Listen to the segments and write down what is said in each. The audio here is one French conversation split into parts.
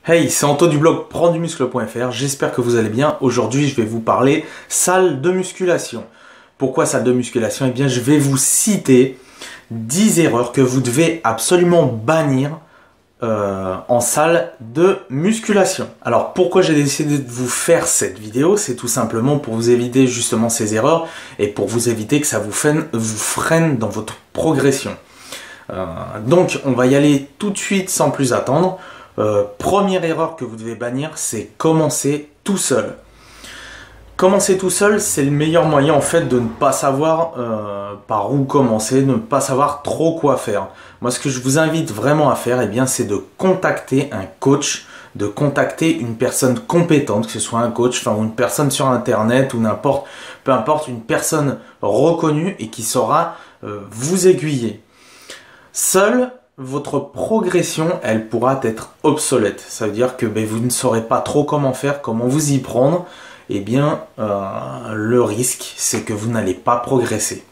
Hey, c'est Anto du blog prenddumuscle.fr, j'espère que vous allez bien. Aujourd'hui, je vais vous parler salle de musculation. Pourquoi salle de musculation? Eh bien, je vais vous citer 10 erreurs que vous devez absolument bannir en salle de musculation. Alors, pourquoi j'ai décidé de vous faire cette vidéo? C'est tout simplement pour vous éviter justement ces erreurs et pour vous éviter que ça vous freine dans votre progression. Donc, on va y aller tout de suite sans plus attendre. Première erreur que vous devez bannir, c'est commencer tout seul. Commencer tout seul, c'est le meilleur moyen en fait de ne pas savoir par où commencer, de ne pas savoir trop quoi faire. Moi, ce que je vous invite vraiment à faire, eh bien, c'est de contacter un coach, de contacter une personne compétente, que ce soit un coach, ou une personne sur internet ou n'importe, peu importe, une personne reconnue et qui saura vous aiguiller. Seul, votre progression, elle pourra être obsolète. Ça veut dire que vous ne saurez pas trop comment faire, comment vous y prendre. Eh bien, le risque, c'est que vous n'allez pas progresser.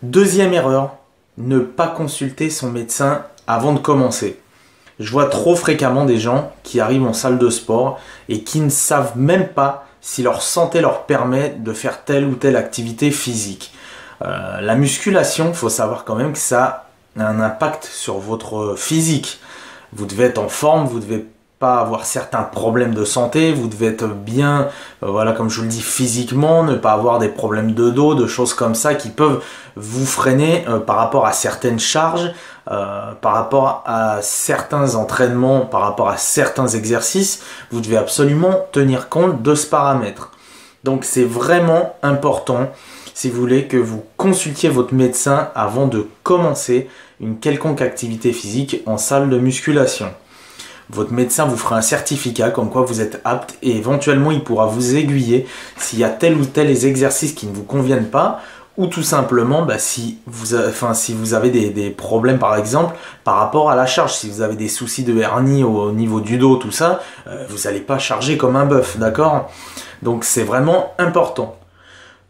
Deuxième erreur, ne pas consulter son médecin avant de commencer. Je vois trop fréquemment des gens qui arrivent en salle de sport et qui ne savent même pas si leur santé leur permet de faire telle ou telle activité physique. La musculation, il faut savoir quand même que ça un impact sur votre physique. Vous devez être en forme, vous devez pas avoir certains problèmes de santé, vous devez être bien, voilà, comme je vous le dis, physiquement, ne pas avoir des problèmes de dos, de choses comme ça qui peuvent vous freiner par rapport à certaines charges, par rapport à certains entraînements, par rapport à certains exercices. Vous devez absolument tenir compte de ce paramètre. Donc c'est vraiment important, si vous voulez, que vous consultiez votre médecin avant de commencer une quelconque activité physique en salle de musculation. Votre médecin vous fera un certificat comme quoi vous êtes apte et éventuellement il pourra vous aiguiller s'il y a tel ou tel exercice qui ne vous conviennent pas, ou tout simplement si vous avez des problèmes par exemple par rapport à la charge, si vous avez des soucis de hernie au niveau du dos, tout ça, vous n'allez pas charger comme un bœuf, d'accord? Donc c'est vraiment important.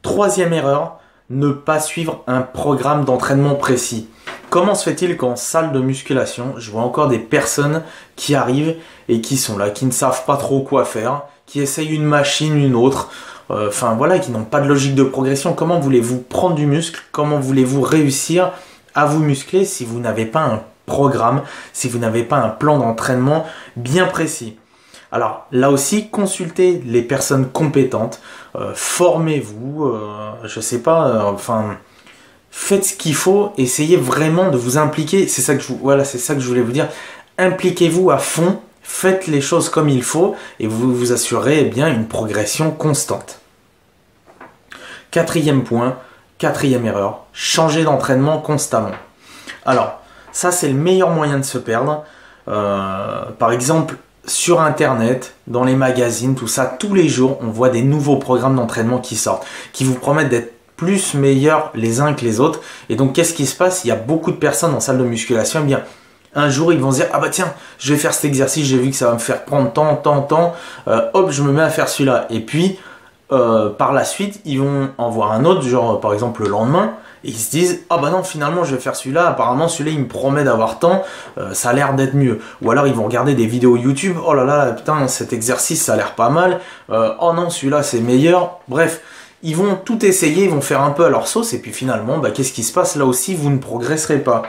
Troisième erreur, ne pas suivre un programme d'entraînement précis. Comment se fait-il qu'en salle de musculation, je vois encore des personnes qui arrivent et qui sont là, qui ne savent pas trop quoi faire, qui essayent une machine, une autre, qui n'ont pas de logique de progression. Comment voulez-vous prendre du muscle? Comment voulez-vous réussir à vous muscler si vous n'avez pas un programme, si vous n'avez pas un plan d'entraînement bien précis? Alors là aussi, consultez les personnes compétentes, formez-vous, faites ce qu'il faut, essayez vraiment de vous impliquer. C'est ça que je voulais vous dire. Impliquez-vous à fond, faites les choses comme il faut et vous vous assurez bien une progression constante. Quatrième point, quatrième erreur, changez d'entraînement constamment. Alors, ça c'est le meilleur moyen de se perdre. Par exemple, sur internet, dans les magazines, tout ça, tous les jours, on voit des nouveaux programmes d'entraînement qui sortent, qui vous promettent d'être plus meilleurs les uns que les autres. Et donc, qu'est-ce qui se passe? Il y a beaucoup de personnes en salle de musculation, eh bien, un jour, ils vont se dire, ah bah tiens, je vais faire cet exercice, j'ai vu que ça va me faire prendre tant, hop, je me mets à faire celui-là. Et puis, par la suite, ils vont en voir un autre, genre par exemple le lendemain, et ils se disent, ah bah non, finalement je vais faire celui-là, apparemment celui-là il me promet d'avoir tant, ça a l'air d'être mieux. Ou alors ils vont regarder des vidéos YouTube, oh là là, putain, cet exercice ça a l'air pas mal, oh non, celui-là c'est meilleur. Bref, ils vont tout essayer, ils vont faire un peu à leur sauce, et puis finalement, qu'est-ce qui se passe? Là aussi, vous ne progresserez pas.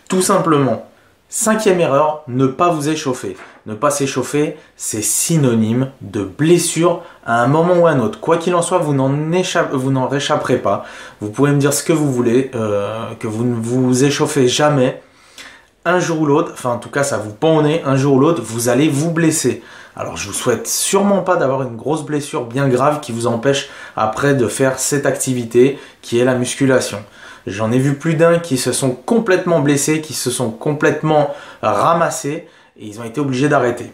Tout simplement. Cinquième erreur, ne pas vous échauffer. Ne pas s'échauffer, c'est synonyme de blessure à un moment ou à un autre. Quoi qu'il en soit, vous n'en réchapperez pas. Vous pouvez me dire ce que vous voulez, que vous ne vous échauffez jamais. Un jour ou l'autre, en tout cas ça vous pend au nez, un jour ou l'autre, vous allez vous blesser. Alors je vous souhaite sûrement pas d'avoir une grosse blessure bien grave qui vous empêche après de faire cette activité qui est la musculation. J'en ai vu plus d'un qui se sont complètement blessés, qui se sont complètement ramassés et ils ont été obligés d'arrêter.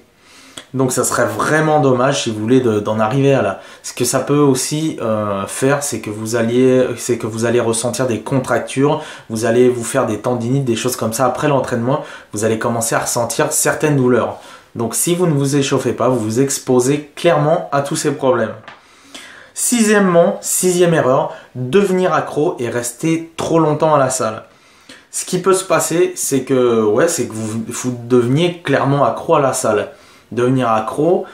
Donc ça serait vraiment dommage si vous voulez d'en arriver à là. Ce que ça peut aussi faire, c'est que vous allez ressentir des contractures, vous allez vous faire des tendinites, des choses comme ça. Après l'entraînement, vous allez commencer à ressentir certaines douleurs. Donc si vous ne vous échauffez pas, vous vous exposez clairement à tous ces problèmes. Sixième erreur, devenir accro et rester trop longtemps à la salle. Ce qui peut se passer, c'est que, c'est que vous deveniez clairement accro à la salle. Devenir accro,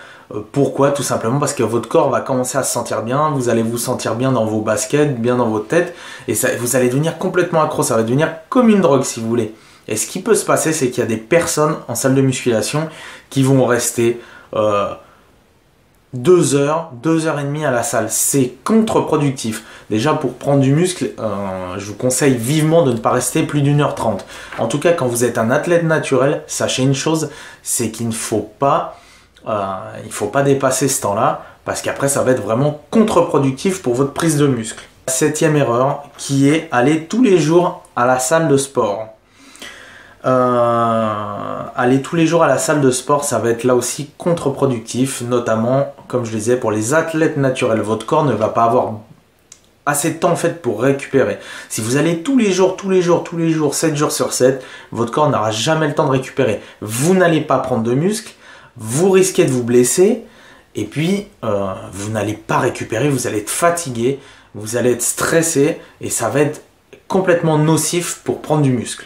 pourquoi? Tout simplement parce que votre corps va commencer à se sentir bien, vous allez vous sentir bien dans vos baskets, bien dans votre tête, et ça, vous allez devenir complètement accro, ça va devenir comme une drogue si vous voulez. Et ce qui peut se passer, c'est qu'il y a des personnes en salle de musculation qui vont rester 2 heures, 2 heures et demie à la salle. C'est contre-productif. Déjà, pour prendre du muscle, je vous conseille vivement de ne pas rester plus d'1h30. En tout cas, quand vous êtes un athlète naturel, sachez une chose, c'est qu'il ne faut pas, dépasser ce temps-là, parce qu'après, ça va être vraiment contre-productif pour votre prise de muscle. 7e erreur, qui est aller tous les jours à la salle de sport. Aller tous les jours à la salle de sport, ça va être là aussi contre-productif, notamment, comme je le disais, pour les athlètes naturels. Votre corps ne va pas avoir assez de temps en fait pour récupérer. Si vous allez tous les jours, 7 jours sur 7, votre corps n'aura jamais le temps de récupérer. Vous n'allez pas prendre de muscle, vous risquez de vous blesser, et puis vous n'allez pas récupérer, vous allez être fatigué, vous allez être stressé, et ça va être complètement nocif pour prendre du muscle.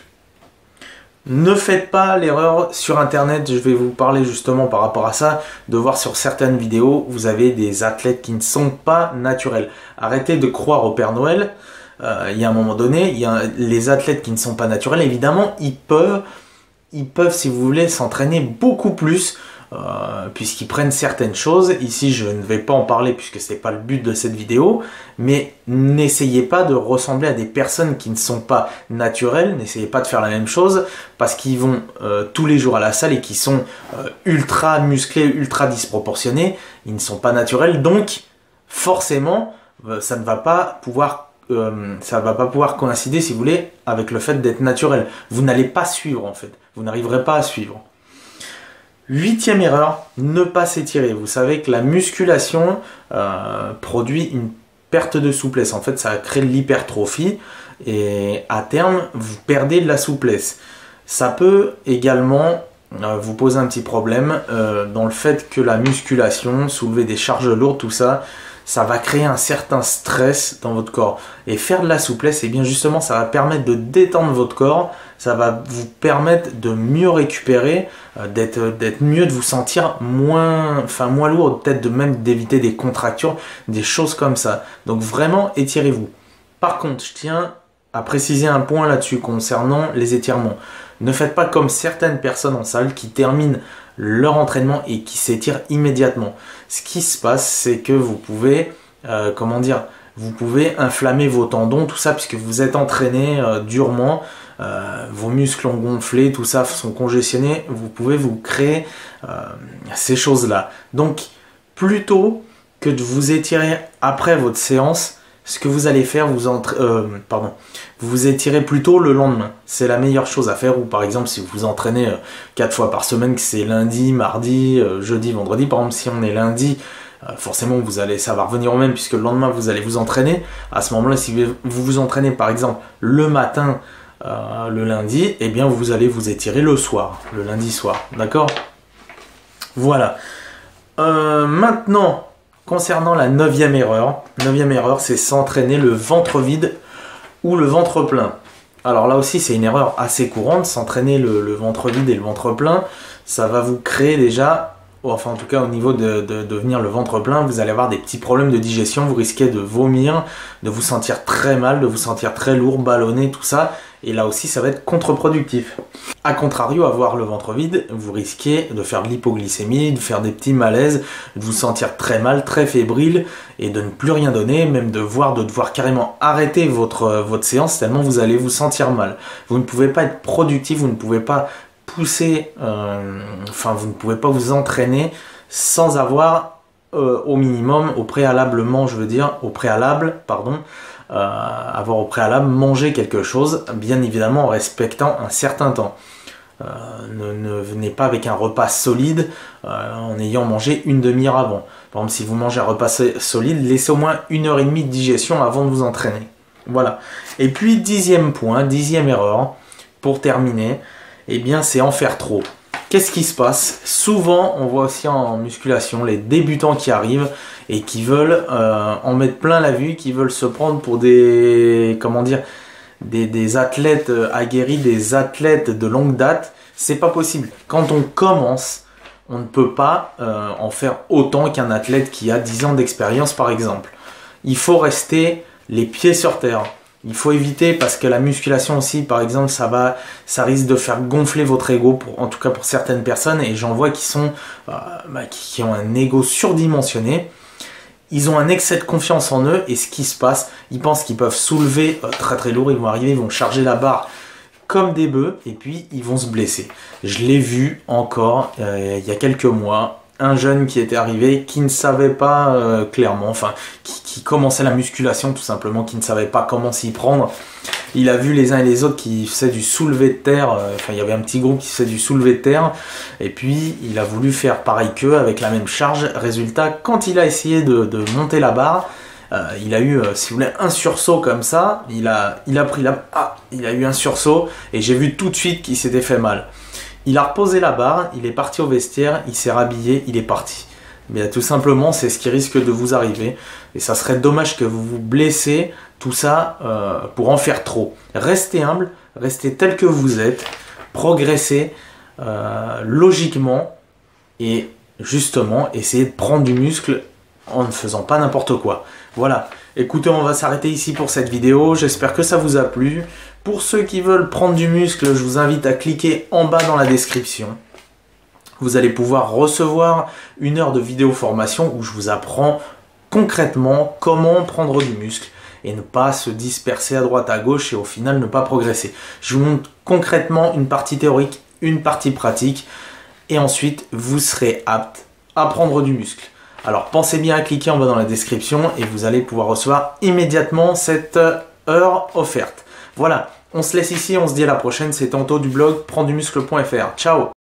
Ne faites pas l'erreur sur internet, je vais vous parler justement par rapport à ça, de voir sur certaines vidéos, vous avez des athlètes qui ne sont pas naturels. Arrêtez de croire au Père Noël, il y a un moment donné, les athlètes qui ne sont pas naturels, évidemment, ils peuvent si vous voulez s'entraîner beaucoup plus, puisqu'ils prennent certaines choses. Ici je ne vais pas en parler puisque ce n'est pas le but de cette vidéo, mais n'essayez pas de ressembler à des personnes qui ne sont pas naturelles, n'essayez pas de faire la même chose parce qu'ils vont tous les jours à la salle et qui sont ultra musclés, ultra disproportionnés, ils ne sont pas naturels, donc forcément ça ne va pas pouvoir coïncider si vous voulez avec le fait d'être naturel. Vous n'allez pas suivre en fait, vous n'arriverez pas à suivre. 8e erreur, ne pas s'étirer. Vous savez que la musculation produit une perte de souplesse. En fait, ça crée de l'hypertrophie et à terme, vous perdez de la souplesse. Ça peut également vous poser un petit problème dans le fait que la musculation, soulever des charges lourdes, tout ça, ça va créer un certain stress dans votre corps. Et faire de la souplesse, et bien justement, ça va permettre de détendre votre corps, ça va vous permettre de mieux récupérer, d'être mieux, de vous sentir moins lourd, peut-être même d'éviter des contractures, des choses comme ça. Donc vraiment, étirez-vous. Par contre, je tiens à préciser un point là-dessus concernant les étirements. Ne faites pas comme certaines personnes en salle qui terminent leur entraînement et qui s'étirent immédiatement. Ce qui se passe, c'est que vous pouvez, vous pouvez inflammer vos tendons, tout ça, puisque vous êtes entraîné durement, vos muscles ont gonflé, tout ça sont congestionnés, vous pouvez vous créer ces choses-là. Donc, plutôt que de vous étirer après votre séance, ce que vous allez faire, vous vous étirez plutôt le lendemain. C'est la meilleure chose à faire. Ou par exemple, si vous vous entraînez 4 fois par semaine, que c'est lundi, mardi, jeudi, vendredi. Par exemple, si on est lundi, forcément, ça va revenir au même puisque le lendemain, vous allez vous entraîner. À ce moment-là, si vous vous entraînez par exemple le matin, le lundi, eh bien, vous allez vous étirer le soir, le lundi soir. D'accord? Voilà. Maintenant, concernant la 9e erreur, c'est s'entraîner le ventre vide ou le ventre plein. Alors là aussi, c'est une erreur assez courante, s'entraîner le ventre vide et le ventre plein, ça va vous créer déjà, enfin en tout cas au niveau de devenir le ventre plein, vous allez avoir des petits problèmes de digestion, vous risquez de vomir, de vous sentir très mal, de vous sentir très lourd, ballonné, tout ça. Et là aussi, ça va être contre-productif. A contrario, avoir le ventre vide, vous risquez de faire de l'hypoglycémie, de faire des petits malaises, de vous sentir très mal, très fébrile, et de ne plus rien donner, même de devoir carrément arrêter votre séance, tellement vous allez vous sentir mal. Vous ne pouvez pas être productif, vous ne pouvez pas pousser, vous ne pouvez pas vous entraîner sans avoir au minimum, au préalable avoir au préalable mangé quelque chose, bien évidemment en respectant un certain temps. Ne venez pas avec un repas solide en ayant mangé une demi-heure avant. Par exemple, si vous mangez un repas solide, laissez au moins 1h30 de digestion avant de vous entraîner. Voilà. Et puis, 10e erreur, pour terminer, eh bien, c'est en faire trop. Qu'est-ce qui se passe? Souvent, on voit aussi en musculation les débutants qui arrivent et qui veulent en mettre plein la vue, qui veulent se prendre pour des des athlètes aguerris, des athlètes de longue date, c'est pas possible. Quand on commence, on ne peut pas en faire autant qu'un athlète qui a 10 ans d'expérience par exemple. Il faut rester les pieds sur terre. Il faut éviter, parce que la musculation aussi, par exemple, ça risque de faire gonfler votre ego, en tout cas pour certaines personnes, et j'en vois qui ont un ego surdimensionné. Ils ont un excès de confiance en eux, et ce qui se passe, ils pensent qu'ils peuvent soulever très très lourd, ils vont arriver, ils vont charger la barre comme des bœufs, et puis ils vont se blesser. Je l'ai vu encore il y a quelques mois, un jeune qui était arrivé, qui ne savait pas clairement, enfin, qui commençait la musculation tout simplement, qui ne savait pas comment s'y prendre. Il a vu les uns et les autres qui faisaient du soulevé de terre, enfin il y avait un petit groupe qui faisait du soulevé de terre, et puis il a voulu faire pareil qu'eux avec la même charge. Résultat, quand il a essayé de monter la barre, il a eu, si vous voulez, un sursaut comme ça, il a eu un sursaut, et j'ai vu tout de suite qu'il s'était fait mal. Il a reposé la barre, il est parti au vestiaire, il s'est rhabillé, il est parti. Mais tout simplement, c'est ce qui risque de vous arriver. Et ça serait dommage que vous vous blessez, tout ça, pour en faire trop. Restez humble, restez tel que vous êtes, progressez logiquement et justement, essayez de prendre du muscle en ne faisant pas n'importe quoi. Voilà. Écoutez, on va s'arrêter ici pour cette vidéo. J'espère que ça vous a plu. Pour ceux qui veulent prendre du muscle, je vous invite à cliquer en bas dans la description. Vous allez pouvoir recevoir 1 heure de vidéo formation où je vous apprends concrètement comment prendre du muscle et ne pas se disperser à droite à gauche et au final ne pas progresser. Je vous montre concrètement une partie théorique, une partie pratique et ensuite vous serez apte à prendre du muscle. Alors pensez bien à cliquer en bas dans la description et vous allez pouvoir recevoir immédiatement cette heure offerte. Voilà, on se laisse ici, on se dit à la prochaine, c'est Anto du blog prenddumuscle.fr. Ciao!